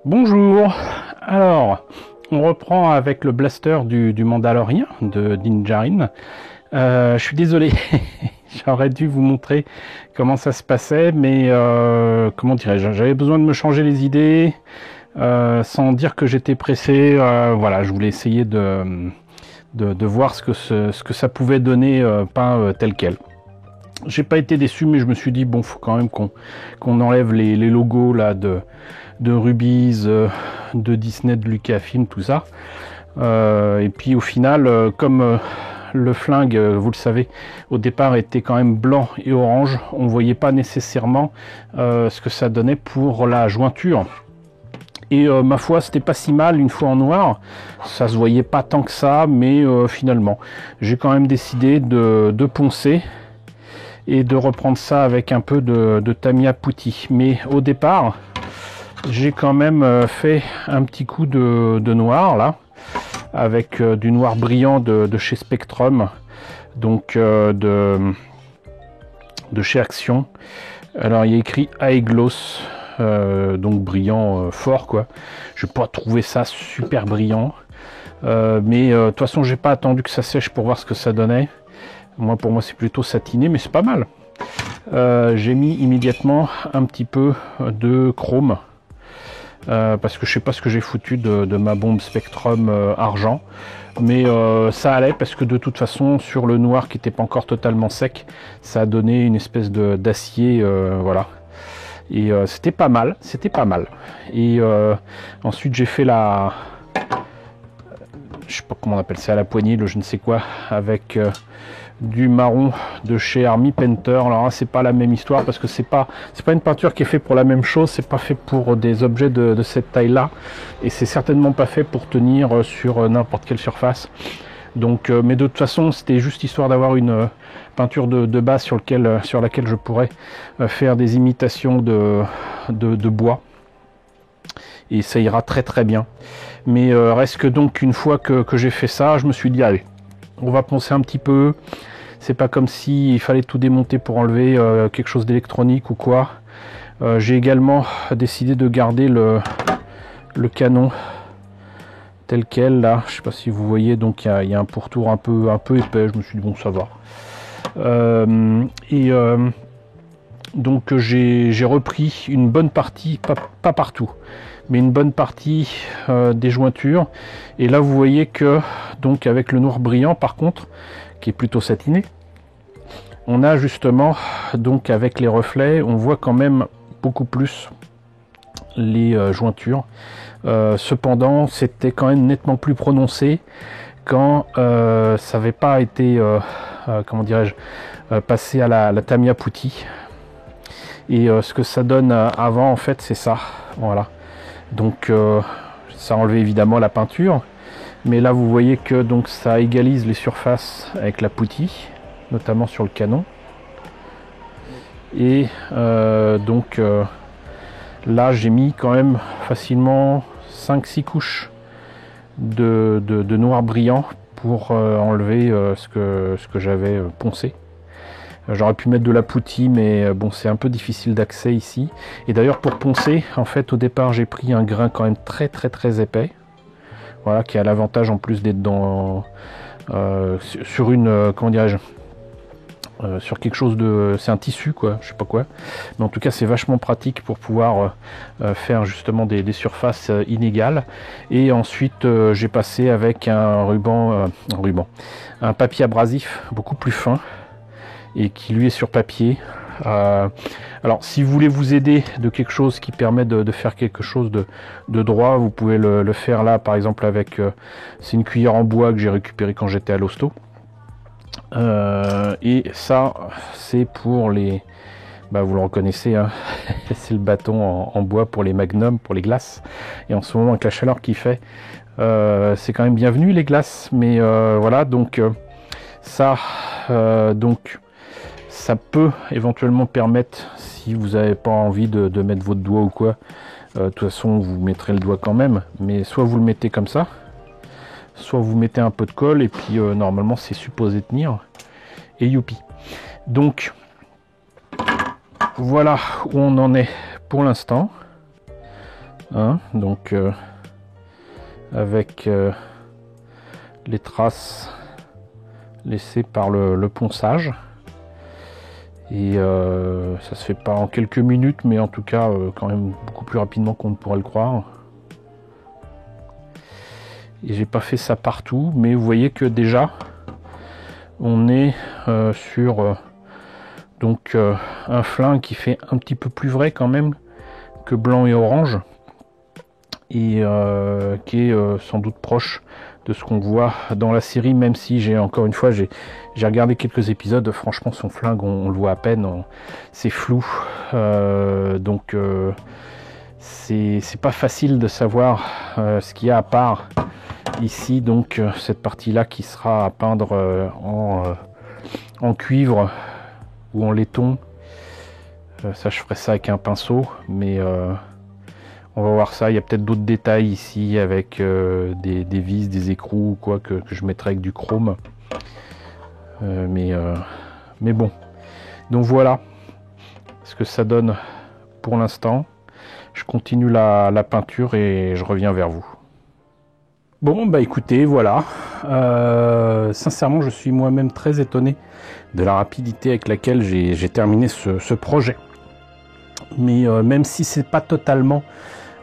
Bonjour. Alors, on reprend avec le blaster du Mandalorien de Din Djarin. Je suis désolé, j'aurais dû vous montrer comment ça se passait, mais comment dirais-je, j'avais besoin de me changer les idées, sans dire que j'étais pressé. Voilà, je voulais essayer de voir ce que ça pouvait donner, pas tel quel. J'ai pas été déçu, mais je me suis dit bon, faut quand même qu'on enlève les logos là de Rubies, de Disney, de Lucasfilm, tout ça. Et puis au final, comme le flingue, vous le savez, au départ était quand même blanc et orange, on voyait pas nécessairement ce que ça donnait pour la jointure. Et ma foi, c'était pas si mal une fois en noir. Ça se voyait pas tant que ça, mais finalement, j'ai quand même décidé de poncer et de reprendre ça avec un peu de Tamiya Putty. Mais au départ, j'ai quand même fait un petit coup de noir là, avec du noir brillant de chez Spectrum, donc de chez Action. Alors il y a écrit High Gloss, donc brillant fort quoi. Je n'ai pas trouvé ça super brillant, mais de toute façon j'ai pas attendu que ça sèche pour voir ce que ça donnait. Pour moi c'est plutôt satiné, mais c'est pas mal. J'ai mis immédiatement un petit peu de chrome. Parce que je sais pas ce que j'ai foutu de ma bombe Spectrum argent, mais ça allait parce que de toute façon sur le noir qui n'était pas encore totalement sec, ça a donné une espèce d'acier, voilà, et c'était pas mal, et ensuite j'ai fait je sais pas comment on appelle ça, à la poignée, le je ne sais quoi, avec du marron de chez Army Painter. Alors là, c'est pas la même histoire parce que c'est pas une peinture qui est faite pour la même chose, c'est pas fait pour des objets de cette taille là, et c'est certainement pas fait pour tenir sur n'importe quelle surface. Donc mais de toute façon c'était juste histoire d'avoir une peinture de base sur laquelle je pourrais faire des imitations de bois, et ça ira très très bien. Mais reste que donc une fois que j'ai fait ça, je me suis dit allez, on va poncer un petit peu. C'est pas comme si il fallait tout démonter pour enlever quelque chose d'électronique ou quoi. J'ai également décidé de garder le canon tel quel là. Je sais pas si vous voyez, donc il y a un pourtour un peu épais. Je me suis dit bon, ça va. Donc j'ai repris une bonne partie, pas partout, mais une bonne partie des jointures. Et là vous voyez que donc avec le noir brillant par contre, qui est plutôt satiné, on a justement, donc avec les reflets, on voit quand même beaucoup plus les jointures. Cependant c'était quand même nettement plus prononcé quand ça n'avait pas été comment dirais-je, passé à la Tamiya Putty. Et ce que ça donne avant en fait c'est ça, voilà. Donc ça a enlevé évidemment la peinture, mais là vous voyez que donc ça égalise les surfaces avec la Putty, notamment sur le canon. Et là j'ai mis quand même facilement 5-6 couches de noir brillant pour enlever ce que j'avais poncé. J'aurais pu mettre de la Putty, mais bon, c'est un peu difficile d'accès ici. Et d'ailleurs, pour poncer, en fait, au départ, j'ai pris un grain quand même très très très épais. Voilà, qui a l'avantage en plus d'être dans sur une comment dirais-je, sur quelque chose de, c'est un tissu quoi, je sais pas quoi. Mais en tout cas, c'est vachement pratique pour pouvoir faire justement des surfaces inégales. Et ensuite, j'ai passé avec un un papier abrasif beaucoup plus fin, et qui lui est sur papier. Alors si vous voulez vous aider de quelque chose qui permet de faire quelque chose de droit, vous pouvez le faire là par exemple avec c'est une cuillère en bois que j'ai récupérée quand j'étais à l'hosto, et ça c'est pour les vous le reconnaissez, hein. C'est le bâton en bois pour les magnums, pour les glaces, et en ce moment avec la chaleur qu'il fait, c'est quand même bienvenu les glaces, mais voilà, donc ça donc ça peut éventuellement permettre, si vous n'avez pas envie de mettre votre doigt ou quoi, de toute façon vous mettrez le doigt quand même, mais soit vous le mettez comme ça, soit vous mettez un peu de colle, et puis normalement c'est supposé tenir, et youpi. Donc voilà où on en est pour l'instant. hein, donc avec les traces laissées par le ponçage. Et ça se fait pas en quelques minutes, mais en tout cas quand même beaucoup plus rapidement qu'on ne pourrait le croire. Et j'ai pas fait ça partout, mais vous voyez que déjà on est sur donc un flingue qui fait un petit peu plus vrai quand même que blanc et orange, et qui est sans doute proche de ce qu'on voit dans la série, même si j'ai encore une fois j'ai regardé quelques épisodes. Franchement, son flingue on le voit à peine, c'est flou, donc c'est pas facile de savoir ce qu'il y a à part ici. Donc cette partie là qui sera à peindre en cuivre ou en laiton, ça je ferai ça avec un pinceau, mais on va voir ça. Il y a peut-être d'autres détails ici avec des vis, des écrous ou quoi que je mettrai avec du chrome, mais bon, donc voilà ce que ça donne pour l'instant. Je continue la peinture et je reviens vers vous. Bon bah écoutez, voilà, sincèrement je suis moi-même très étonné de la rapidité avec laquelle j'ai terminé ce projet, mais même si c'est pas totalement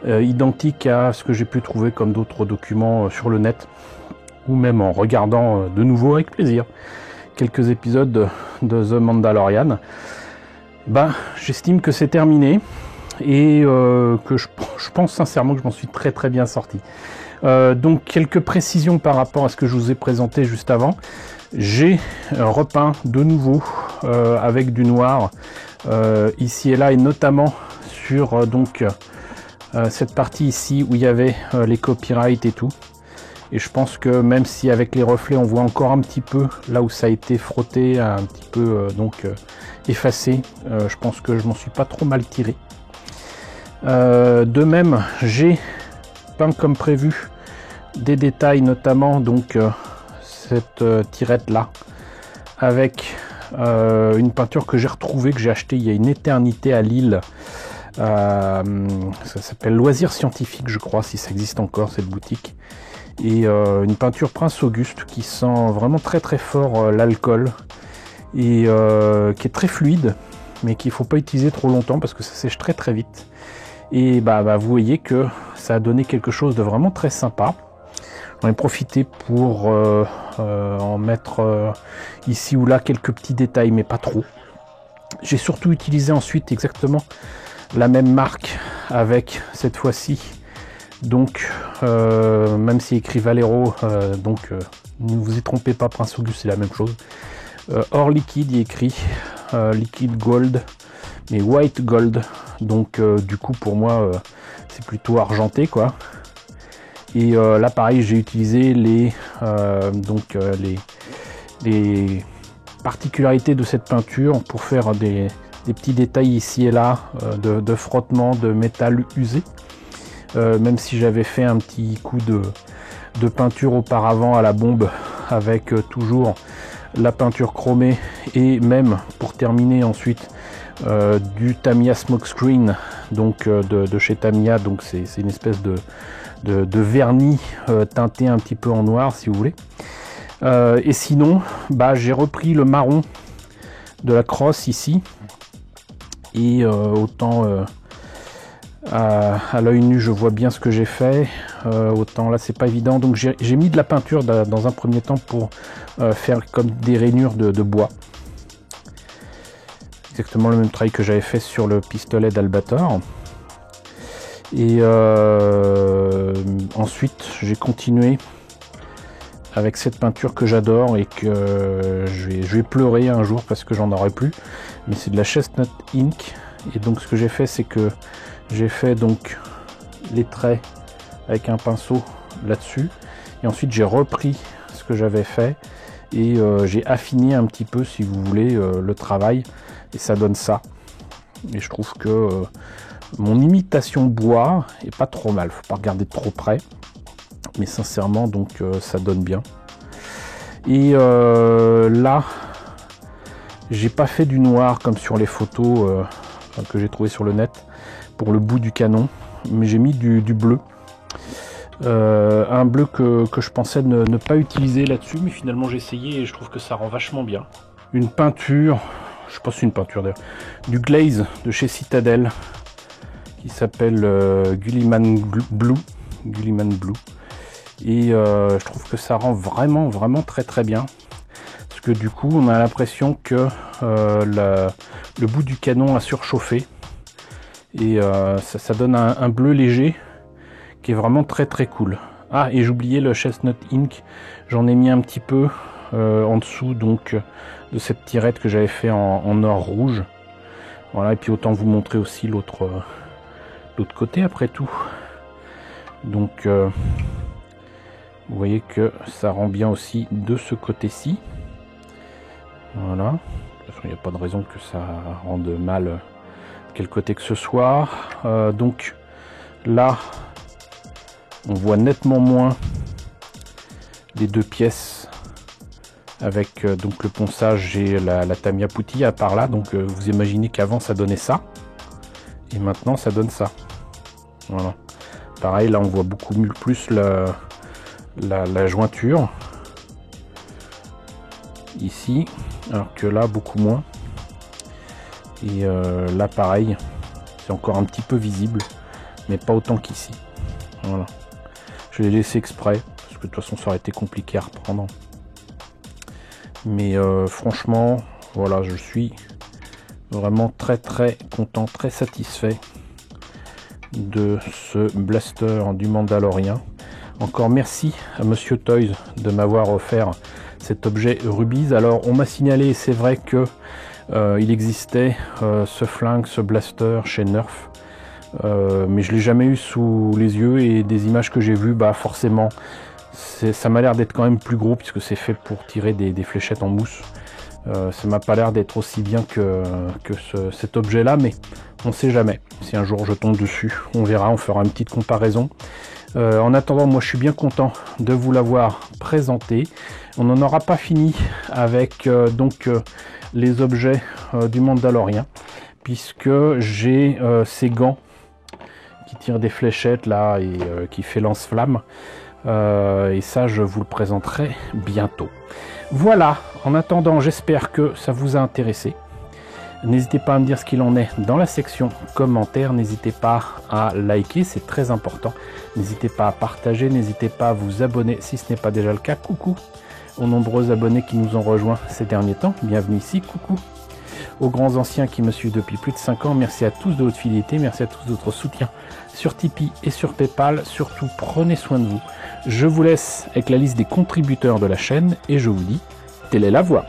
identique à ce que j'ai pu trouver comme d'autres documents sur le net, ou même en regardant de nouveau avec plaisir quelques épisodes de The Mandalorian, bah j'estime que c'est terminé, et que je pense sincèrement que je m'en suis très bien sorti. Donc quelques précisions par rapport à ce que je vous ai présenté juste avant. J'ai repeint de nouveau avec du noir ici et là, et notamment sur donc cette partie ici où il y avait les copyrights et tout. Et je pense que même si avec les reflets on voit encore un petit peu là où ça a été frotté, un petit peu effacé, je pense que je m'en suis pas trop mal tiré. De même, j'ai peint comme prévu des détails, notamment donc cette tirette là avec une peinture que j'ai retrouvée, que j'ai acheté il y a une éternité à Lille. Ça s'appelle Loisirs Scientifiques, je crois, si ça existe encore cette boutique, et une peinture Prince Auguste qui sent vraiment très fort l'alcool, et qui est très fluide, mais qu'il faut pas utiliser trop longtemps parce que ça sèche très vite. Et bah vous voyez que ça a donné quelque chose de vraiment très sympa. J'en ai profité pour en mettre ici ou là quelques petits détails, mais pas trop. J'ai surtout utilisé ensuite exactement la même marque, avec cette fois-ci donc même si écrit Valero, donc ne vous y trompez pas, Prince Auguste c'est la même chose. Or liquide, il est écrit liquide gold, mais white gold, donc du coup pour moi c'est plutôt argenté quoi. Et là pareil, j'ai utilisé les particularités de cette peinture pour faire des petits détails ici et là de frottement de métal usé, même si j'avais fait un petit coup de peinture auparavant à la bombe avec toujours la peinture chromée, et même pour terminer ensuite du Tamiya Smokescreen, donc de chez Tamiya. Donc c'est une espèce de vernis teinté un petit peu en noir si vous voulez. Et sinon j'ai repris le marron de la crosse ici, et autant à l'œil nu je vois bien ce que j'ai fait, autant là c'est pas évident. Donc j'ai mis de la peinture dans un premier temps pour faire comme des rainures de bois, exactement le même travail que j'avais fait sur le pistolet d'Albator. Et ensuite j'ai continué avec cette peinture que j'adore et que je vais pleurer un jour parce que j'en aurai plus, mais c'est de la Chestnut Ink. Et donc ce que j'ai fait, c'est que j'ai fait donc les traits avec un pinceau là-dessus, et ensuite j'ai repris ce que j'avais fait et j'ai affiné un petit peu si vous voulez le travail, et ça donne ça. Et je trouve que mon imitation bois est pas trop mal, faut pas regarder de trop près, mais sincèrement donc ça donne bien. Et là j'ai pas fait du noir comme sur les photos que j'ai trouvé sur le net pour le bout du canon. mais j'ai mis du bleu. Un bleu que je pensais ne pas utiliser là-dessus, mais finalement j'ai essayé et je trouve que ça rend vachement bien. Une peinture, je sais pas si c'est une peinture d'ailleurs, du glaze de chez Citadel qui s'appelle Gulliman Blue. Et je trouve que ça rend vraiment très bien. Parce que du coup on a l'impression que le bout du canon a surchauffé. Et ça donne un bleu léger qui est vraiment très cool. Ah, et j'oubliais le Chestnut Ink, j'en ai mis un petit peu en dessous donc de cette tirette que j'avais fait en or rouge. Voilà, et puis autant vous montrer aussi l'autre côté après tout. Donc vous voyez que ça rend bien aussi de ce côté-ci. Voilà, de toute façon il n'y a pas de raison que ça rende mal quel côté que ce soit. Donc là on voit nettement moins les deux pièces avec donc le ponçage et la Tamiya Putty par là. Donc vous imaginez qu'avant ça donnait ça et maintenant ça donne ça. Voilà, pareil là on voit beaucoup plus la jointure ici, alors que là beaucoup moins. Et là pareil, c'est encore un petit peu visible, mais pas autant qu'ici. Voilà, je l'ai laissé exprès parce que de toute façon ça aurait été compliqué à reprendre. Mais franchement, voilà, je suis vraiment très content, très satisfait de ce blaster du Mandalorian. Encore merci à Monsieur Toys de m'avoir offert cet objet Rubies. Alors on m'a signalé, c'est vrai que il existait ce flingue, ce blaster chez Nerf, mais je l'ai jamais eu sous les yeux, et des images que j'ai vues, bah forcément ça m'a l'air d'être quand même plus gros puisque c'est fait pour tirer des fléchettes en mousse. Ça m'a pas l'air d'être aussi bien que cet objet là, mais on sait jamais. Si un jour je tombe dessus, on verra, on fera une petite comparaison. En attendant, moi je suis bien content de vous l'avoir présenté. On n'en aura pas fini avec les objets du Mandalorian, puisque j'ai ces gants qui tirent des fléchettes là et qui fait lance-flamme. Et ça je vous le présenterai bientôt. Voilà, en attendant, j'espère que ça vous a intéressé. N'hésitez pas à me dire ce qu'il en est dans la section commentaires. N'hésitez pas à liker, c'est très important. N'hésitez pas à partager, n'hésitez pas à vous abonner si ce n'est pas déjà le cas. Coucou aux nombreux abonnés qui nous ont rejoints ces derniers temps. Bienvenue ici, coucou aux grands anciens qui me suivent depuis plus de 5 ans. Merci à tous de votre fidélité, merci à tous de votre soutien sur Tipeee et sur Paypal. Surtout, prenez soin de vous. Je vous laisse avec la liste des contributeurs de la chaîne et je vous dis, telle est la voie.